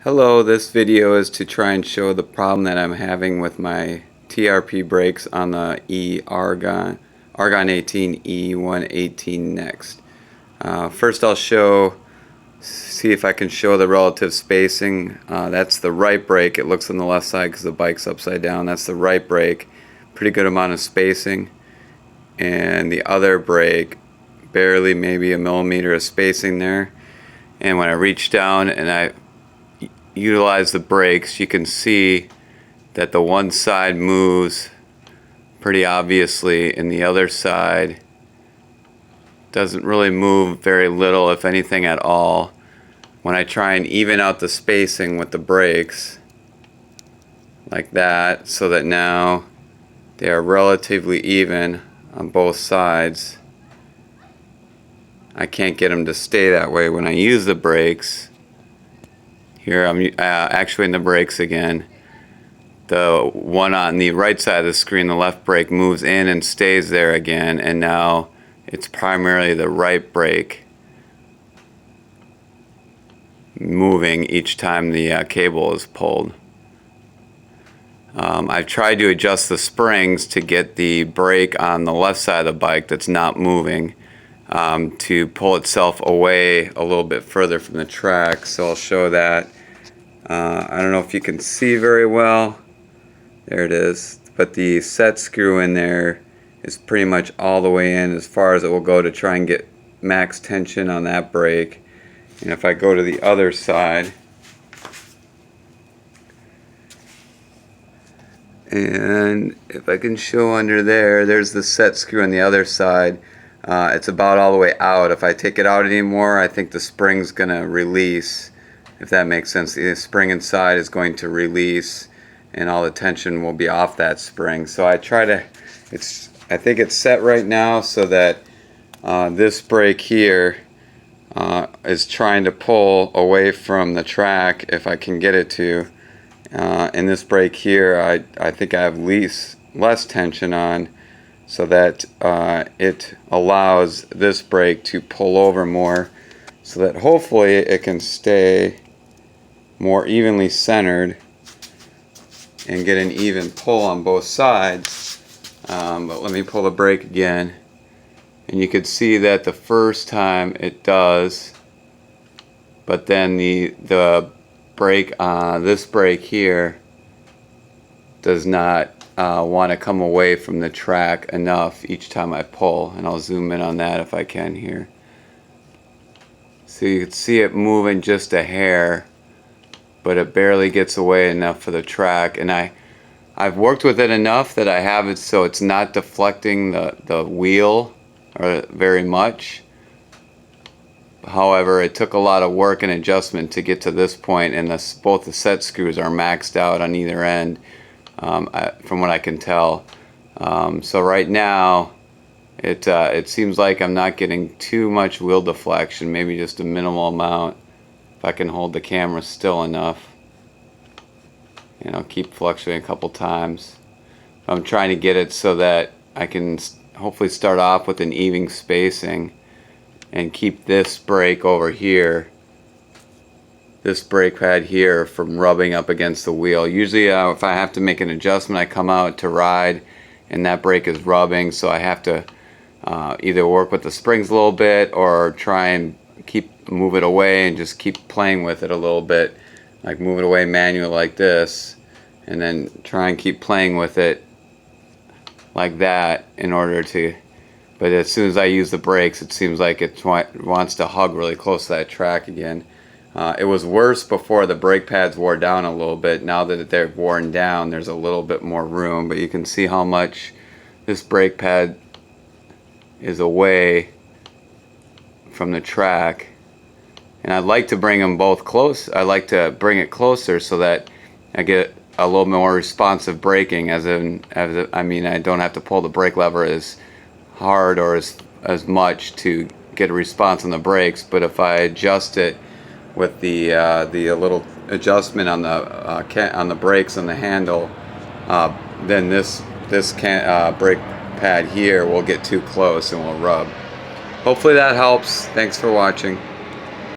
Hello, this video is to try and show the problem that I'm having with my TRP brakes on the Argon 18 E118 Next. First I'll see if I can show the relative spacing. That's the right brake. It looks on the left side because the bike's upside down. That's the right brake. Pretty good amount of spacing. And the other brake, barely maybe a millimeter of spacing there. And when I reach down and I utilize the brakes, you can see that the one side moves pretty obviously and the other side doesn't really move very little, if anything at all. When I try and even out the spacing with the brakes like that, so that now they are relatively even on both sides, I can't get them to stay that way. When I use the brakes, here I'm actuating the brakes again. The one on the right side of the screen, the left brake, moves in and stays there again, and now it's primarily the right brake moving each time the cable is pulled. I've tried to adjust the springs to get the brake on the left side of the bike that's not moving to pull itself away a little bit further from the track, so I'll show that. I don't know if you can see very well. There it is. But the set screw in there is pretty much all the way in as far as it will go to try and get max tension on that brake. And if I go to the other side, and if I can show under there, there's the set screw on the other side. It's about all the way out. If I take it out anymore, I think the spring's gonna release, if that makes sense. The spring inside is going to release and all the tension will be off that spring. So I think it's set right now so that this brake here is trying to pull away from the track if I can get it to. And this brake here, I think I have less tension on, so that it allows this brake to pull over more, so that hopefully it can stay more evenly centered and get an even pull on both sides. But let me pull the brake again, and you could see that the first time it does, but then the brake, this brake here, does not want to come away from the track enough each time I pull. And I'll zoom in on that if I can here. So you can see it moving just a hair, but it barely gets away enough for the track. And I've worked with it enough that I have it so it's not deflecting the wheel very much. However, it took a lot of work and adjustment to get to this point, and both the set screws are maxed out on either end, from what I can tell. So right now, it seems like I'm not getting too much wheel deflection, maybe just a minimal amount. If I can hold the camera still enough, keep fluctuating a couple times. I'm trying to get it so that I can hopefully start off with an even spacing and keep this brake over here, this brake pad here, from rubbing up against the wheel. Usually if I have to make an adjustment, I come out to ride and that brake is rubbing, so I have to either work with the springs a little bit or try and move it away and just keep playing with it a little bit, like move it away manually like this, and then try and keep playing with it like that in order to. But as soon as I use the brakes, it seems like it wants to hug really close to that track again. It was worse before the brake pads wore down a little bit. Now that they're worn down, there's a little bit more room. But you can see how much this brake pad is away from the track. And I'd like to bring them both close. I like to bring it closer so that I get a little more responsive braking. I don't have to pull the brake lever as hard or as much to get a response on the brakes. But if I adjust it with the little adjustment on the brakes on the handle, then this brake pad here will get too close and will rub. Hopefully that helps. Thanks for watching.